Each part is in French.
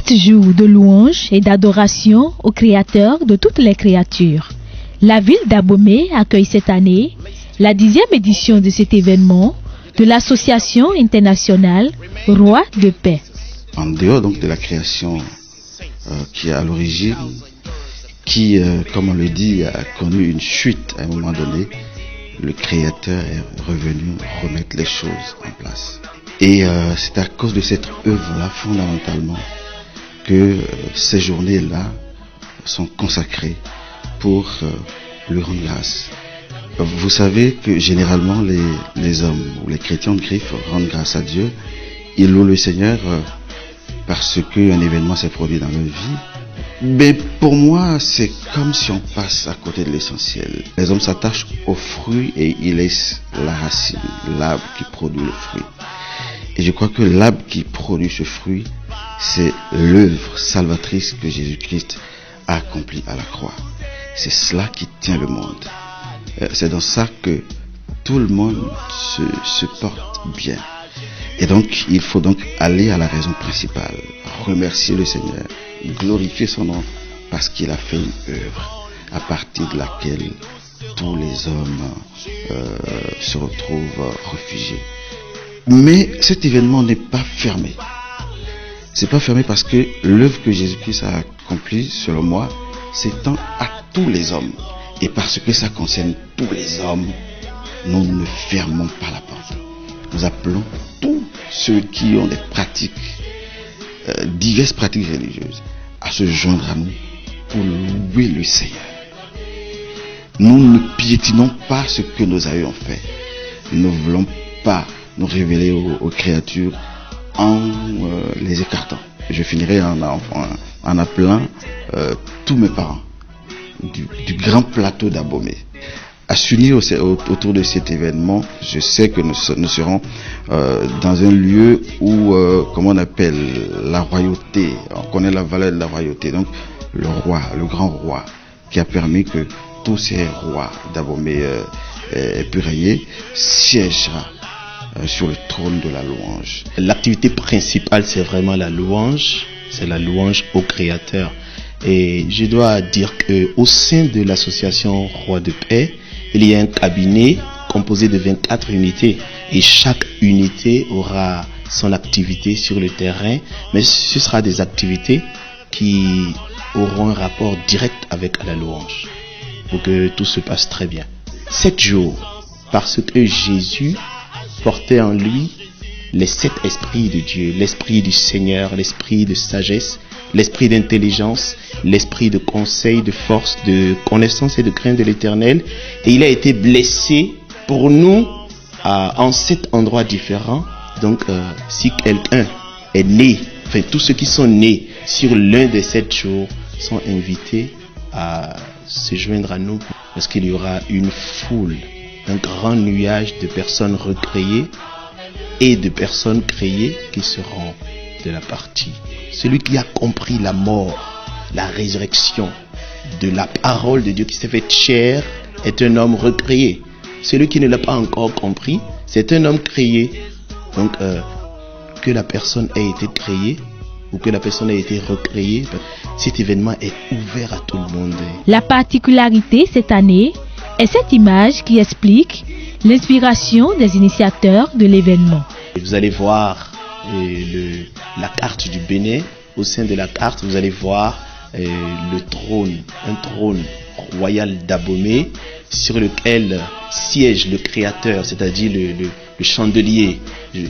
7 jours de louange et d'adoration au Créateur de toutes les créatures. La ville d'Abomey accueille cette année la 10e édition de cet événement de l'Association internationale Roi de Paix. En dehors donc de la création qui est à l'origine, qui, comme on le dit, a connu une chute à un moment donné, le Créateur est revenu remettre les choses en place. Et c'est à cause de cette œuvre-là, fondamentalement, que ces journées-là sont consacrées pour lui rendre grâce. Vous savez que généralement les hommes ou les chrétiens de Griffe rendent grâce à Dieu. Ils louent le Seigneur parce qu'un événement s'est produit dans leur vie. Mais pour moi, c'est comme si on passe à côté de l'essentiel. Les hommes s'attachent au fruit et ils laissent la racine, l'arbre qui produit le fruit. Et je crois que l'arbre qui produit ce fruit, c'est l'œuvre salvatrice que Jésus-Christ a accomplie à la croix. C'est cela qui tient le monde. C'est dans ça que tout le monde se porte bien. Et donc, il faut donc aller à la raison principale, remercier le Seigneur, glorifier son nom, parce qu'il a fait une œuvre à partir de laquelle tous les hommes se retrouvent réfugiés. Mais cet événement n'est pas fermé. C'est pas fermé parce que l'œuvre que Jésus-Christ a accomplie, selon moi, s'étend à tous les hommes. Et parce que ça concerne tous les hommes, nous ne fermons pas la porte. Nous appelons tous ceux qui ont des pratiques, diverses pratiques religieuses, à se joindre à nous pour louer le Seigneur. Nous ne piétinons pas ce que nos aïeux ont fait. Nous ne voulons pas nous révéler aux créatures en les écartant. Je finirai en appelant tous mes parents du grand plateau d'Abomey à s'unir autour de cet événement. Je sais que nous serons dans un lieu où, comment on appelle, la royauté, on connaît la valeur de la royauté, donc le roi, le grand roi, qui a permis que tous ces rois d'Abomey aient pu régner, siégera sur le trône de la louange. L'activité principale, c'est vraiment la louange, c'est la louange au Créateur. Et je dois dire qu'au sein de l'association Roi de Paix, il y a un cabinet composé de 24 unités. Et chaque unité aura son activité sur le terrain, mais ce sera des activités qui auront un rapport direct avec la louange, pour que tout se passe très bien. 7 jours, parce que Jésus portait en lui les 7 esprits de Dieu, l'esprit du Seigneur, l'esprit de sagesse, l'esprit d'intelligence, l'esprit de conseil, de force, de connaissance et de crainte de l'Éternel. Et il a été blessé pour nous en 7 endroits différents. Donc, si quelqu'un est né, enfin tous ceux qui sont nés sur l'un des 7 jours sont invités à se joindre à nous, parce qu'il y aura une foule, un grand nuage de personnes recréées et de personnes créées qui seront de la partie. Celui qui a compris la mort, la résurrection de la parole de Dieu qui s'est faite chair est un homme recréé. Celui qui ne l'a pas encore compris, c'est un homme créé. Donc, que la personne ait été créée ou que la personne ait été recréée, cet événement est ouvert à tout le monde. La particularité cette année est cette image qui explique l'inspiration des initiateurs de l'événement. Vous allez voir la carte du Bénin. Au sein de la carte, vous allez voir le trône, un trône royal d'Abomey sur lequel siège le Créateur, c'est-à-dire le chandelier.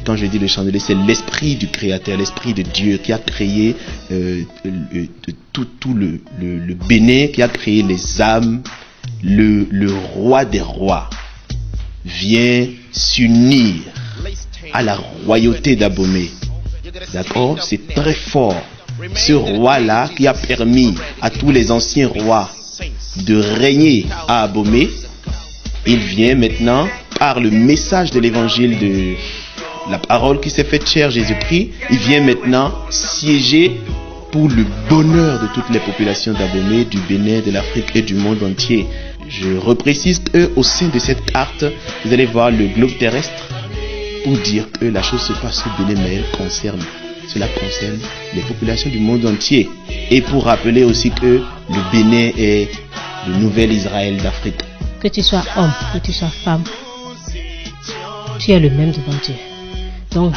Quand je dis le chandelier, c'est l'esprit du Créateur, l'esprit de Dieu qui a créé tout le Bénin, qui a créé les âmes. Le roi des rois vient s'unir à la royauté d'Abomey. D'accord? C'est très fort. Ce roi-là qui a permis à tous les anciens rois de régner à Abomey, il vient maintenant, par le message de l'évangile de la parole qui s'est faite chair, Jésus-Christ, il vient maintenant siéger pour le bonheur de toutes les populations d'Abomey, du Bénin, de l'Afrique et du monde entier. Je reprécise qu'au sein de cette carte, vous allez voir le globe terrestre pour dire que la chose se passe au Bénin, mais elle concerne cela concerne les populations du monde entier. Et pour rappeler aussi que le Bénin est le nouvel Israël d'Afrique. Que tu sois homme, que tu sois femme, tu es le même devant Dieu. Donc,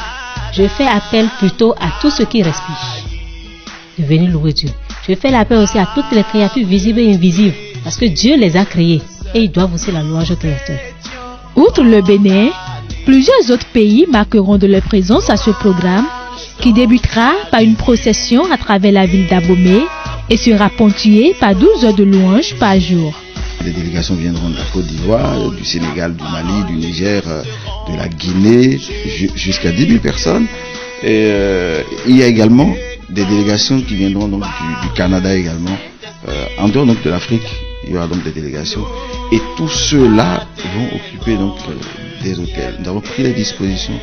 je fais appel plutôt à tous ceux qui respirent de venir louer Dieu. Je fais l'appel aussi à toutes les créatures visibles et invisibles, parce que Dieu les a créées et ils doivent aussi la louange au Créateur. Outre le Bénin, plusieurs autres pays marqueront de leur présence à ce programme qui débutera par une procession à travers la ville d'Abomey et sera ponctué par 12 heures de louange par jour. Les délégations viendront de la Côte d'Ivoire, du Sénégal, du Mali, du Niger, de la Guinée, jusqu'à 10 000 personnes. Et il y a également des délégations qui viendront donc du Canada également. En dehors donc de l'Afrique, il y aura donc des délégations. Et tous ceux-là vont occuper donc des hôtels. Nous avons pris les dispositions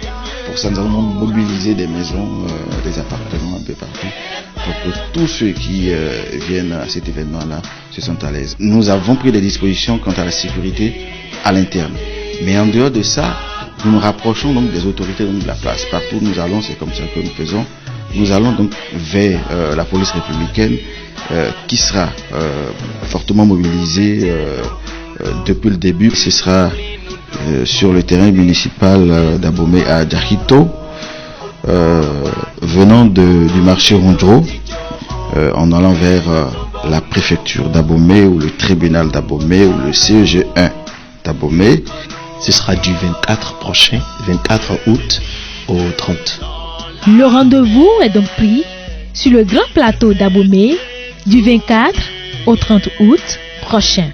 pour ça. Nous avons mobilisé des maisons, des appartements un peu partout pour que tous ceux qui viennent à cet événement-là se sentent à l'aise. Nous avons pris des dispositions quant à la sécurité à l'interne. Mais en dehors de ça, nous nous rapprochons donc des autorités donc de la place. Partout où nous allons, c'est comme ça que nous faisons. Nous allons donc vers la police républicaine qui sera fortement mobilisée depuis le début. Ce sera sur le terrain municipal d'Abomey à Djahito, venant du marché Rondro, en allant vers la préfecture d'Abomey ou le tribunal d'Abomey ou le CEG 1 d'Abomey. Ce sera du 24 août au 30. Le rendez-vous est donc pris sur le grand plateau d'Abomey du 24 au 30 août prochain.